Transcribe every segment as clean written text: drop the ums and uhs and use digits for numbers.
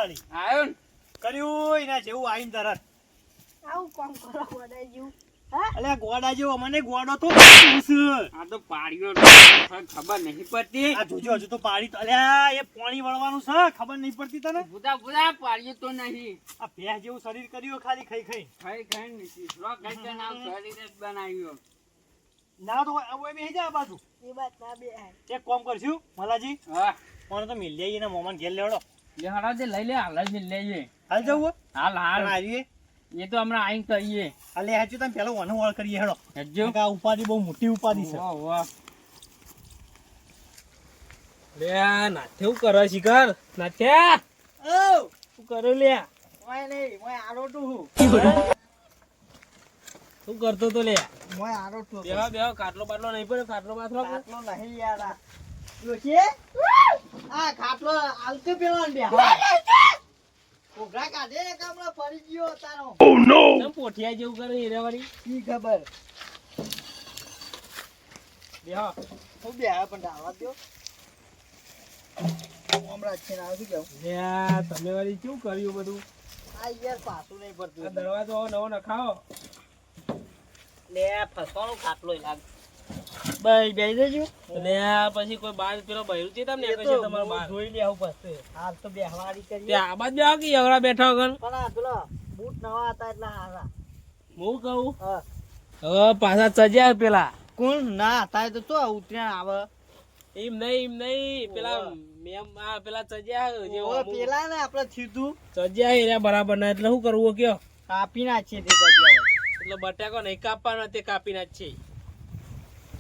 ખાલી આયો ને કર્યું એના જેવું આઈને તરત આવું કોમ કરો ગોડા જેવું અલ્યા ગોડા જેવો મને ગોડો તો આ આ તો પાડ્યો ખબર નહીં પડતી જોજો હજુ તો પાડી તો અલ્યા એ પાણી વળવાનું છે ખબર નહીં પડતી તને બુધા બુધા પાડ્યો તો નહીં આ ભેંસ જેવું શરીર કર્યું ખાલી ખાઈ ખાઈ ખાઈ ખાઈ નથી રોક કઈ નામ શરીર જ બનાવ્યો ના તો હવે બેસી જા આ બાજુ એ વાત ના બે એક કામ કરશું મલાજી હા કોણ તો મિલ જઈએ ને મોમન ઘેર લેવડો લે હડા દે લઈ લે હાલ જ લેજે હાલ જવું હાલ હાલ આવીએ એ તો હમણાં આઈને કહીએ અલે હાચું તમે પેલો વનો વળ કરીએ હેડો હેજો આ ઉપાધિ બહુ મોટી ઉપાધિ છે વાહ વાહ લે નાથે હું કરે શિખર નાથ્યા ઓ શું કરે લે મોય નહીં મોય આરોટું હું શું કરતો તો લે મોય આરોટું બેહો બેહો કાટલો બાટલો નહીં પડ્યો કાટલો બાટલો ખાટલો નહીં યાર આ લોચે આ ખાટલો આલતો પેલો ને ઉઘરા કાઢે કામડા પડી ગયો તારો કેમ પોઠિયા જેવું કરે હીરા વાળી ઈ ખબર બેહો હું બે આ પણ ડાવા દો હમણાં છે ને આવશું કેવું લે તમે વાળી શું કર્યું બધું આ યાર પાછું નહીં આ પડતું દરવાજો નવો નખાવો લે ફસવાનો ખાટલો લાગ બઈ બેસી દેજો લે પછી કોઈ બાર પેલો બહેરું છે તમને કશે તમારો બાર જોઈ લે આવું પછી હાલ તો બેહવાડી તે કરીએ આ બાદ બેહો કે એવડા બેઠો ગન પણ આ પેલો બૂટ નવા હતા એટલે હારા હું કહું હા હવે પાછા ચજ્યા પેલા કોણ ના હતા તો તો ઉતર્યા આવે એમ નહીં પેલા મેમ આ પેલા ચજ્યા જે ઓવે પેલા ને આપણે સીધું ચજ્યા હીરા બરાબર ના એટલે શું કરવું કયો કાપી નાખીએ તે જગ્યાએ એટલે બટાકો નહીં કાપવાનો તે કાપી નાખશે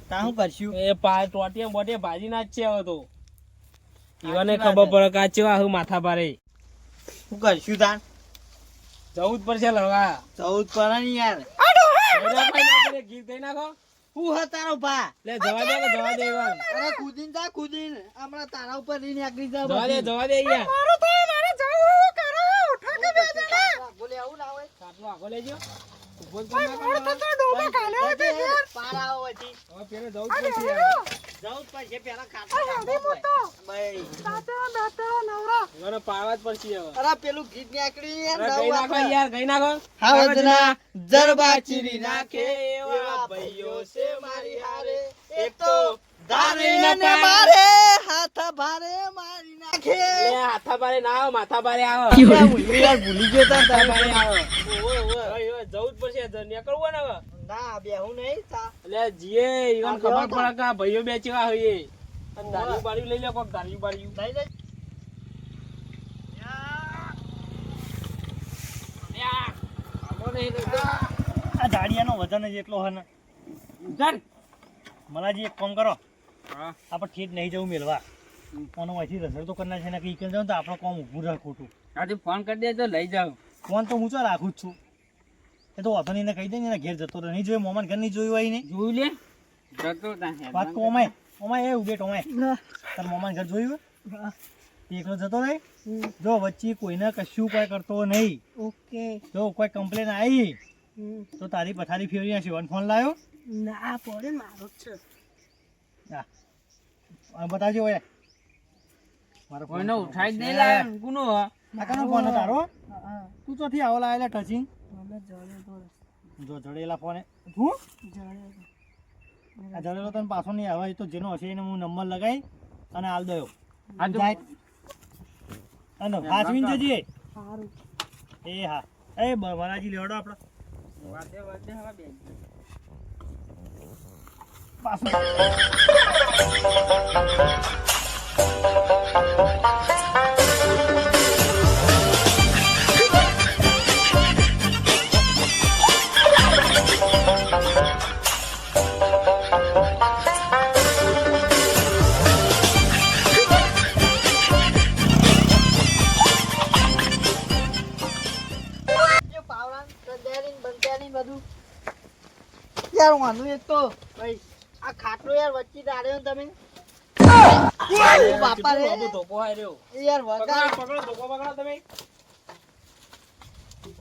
તા શું કરશું એ ટોટિયા બોટિયા ભાજી નાખશે હવે તો ઈવાને સાચી ખબર વાત પડે કે આ ચેવા હું માથા ભારે શું કરશું તાન જવું જ પડશે લડવા 14 પર ની યાર ગીત ગઈ નાખો હું હા તારો ભા લે જવા દે ઈવાન અરે કૂદીન તા કૂદીન હમણાં તારા ઉપર લઈને આકરી જા જવા દે અહીંયા મારું તો મારે જવું કરો ઉઠો કે બે જણા બોલે આવું ના હોય કાટલો આગો લેજો ઉભો જ ઓય મોર તો ડોબા કાઢ્યો છે યાર પારા હોવાથી હવે પેલે જવું જ પડશે યાર. જવું જ પડશે પેલા આ ખાતા હેડી મોટો ભાઈ દાતા દાતા નવરા ઈવાને પાડવા જ પડશે હવે અરે પેલું ગીત નીકળી યાર અરે ગઈ નાખો નવું યાર ગઈ નાખો હાવજના જરબા ચીરી નાખે નાખે એવા ભાઈઓ છે મારી હારે એક તો ધારે ના ને પાડે. મારે હાથ ભારે મારી નાખે લે હાથા બારે ના આવો માથા બારે આવો યાર ભૂલી ગયો તા માથા બારે તારે આવો ઓય ઓય ઓય ઓય જવું જ પડશે નીકળવું ને હવે ના બેહું નહીં તા એટલે જીએ ઈવન આ ખબર બેહો પડે કે આ ભાઈઓ બે ચેવા હોઈએ અને ધાર્યું બાર્યું લઈ લે કોક ધાર્યું બાર્યું લઈ લે આ ઝાડિયાનો વજન જ એટલો હે ને ચાલ મલાજી એક કામ કરો હા આપણે ઠીક નહીં જવું મેળવા કોનો અહીંથી રસડ તો કરના છે ને કે ઈ જાવ તો આપણો કામ ઊભું રહે ખોટું આજે ફોન કરી દે તો લઈ જાવ ફોન તો હું ચો રાખું જ છું એ તો વાસણીને કહી દે ને એના ઘેર જતો રહે નહીં જોયું મોમન ઘર નહીં જોયું હોય ને જોઈ લે જતો વાત તો ઓમાય ઓમાય એ ઉભેટ ઓમાય તાર મોમન ઘર જોયું હોય? તે એકલો જતો રહે જો વચ્ચે કોઈને કશું કોઈ કરતો નહીં ઓકે જો કોઈ કમ્પ્લેન આવી તો તારી પથારી ફેરવી નાખી ફોન લાવ્યો ના પડે મારો જ છે હા બતાવજો ઓય મારો ફોન કોઈનો ઉઠાઈ જ નહીં લાવે કોનો હ કાકાનો ફોન હે તારો હા તું ચોથી આવો લાવેલા ટચિંગ મને જડે તો જો જડેલા ફોન તું જડે આ જડેલો તને પાછો નહીં આવે એ તો જેનો હશે એને હું નંબર લગાવી અને હાલ દયો આ તો જાય અને હાચવીને જજે સારું એ હા એ વરાજી લેવડો આપણે વાદે વાદે હવે બે પાછું યાર વાંધો એક તો ભાઈ આ ખાટલો યાર વચ્ચે દાડ્યો ને તમે ઓ બાપા રે બાબુ ધોકો હાય રહ્યો એ યાર વગા પકડો ધોકો પકડો તમે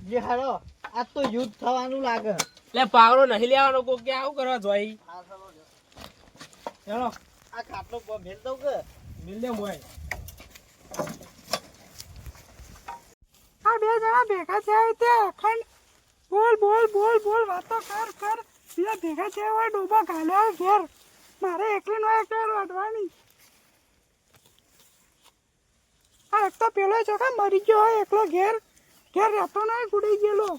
જે હારો આ તો યુદ્ધ થવાનું લાગે લે પાવડો નહીં લેવાનો કોક કે આવું કરવા જોઈ ચાલો આ ખાટલો ભેલ દઉં કે મિલ દે મોય બે જણા ભેગા થયા તે અખંડ બોલ બોલ બોલ બોલ વાતો કર કર બીજા ભેગા થયા હોય ડોબા ઘાલ્યા હોય ઘેર મારે એકલીનો એક ઘેર વાટવાની આ એક તો પેલો છો કે મરી ગયો હોય એકલો ઘેર ઘેર રહેતો નહીં ગુડી ગયેલો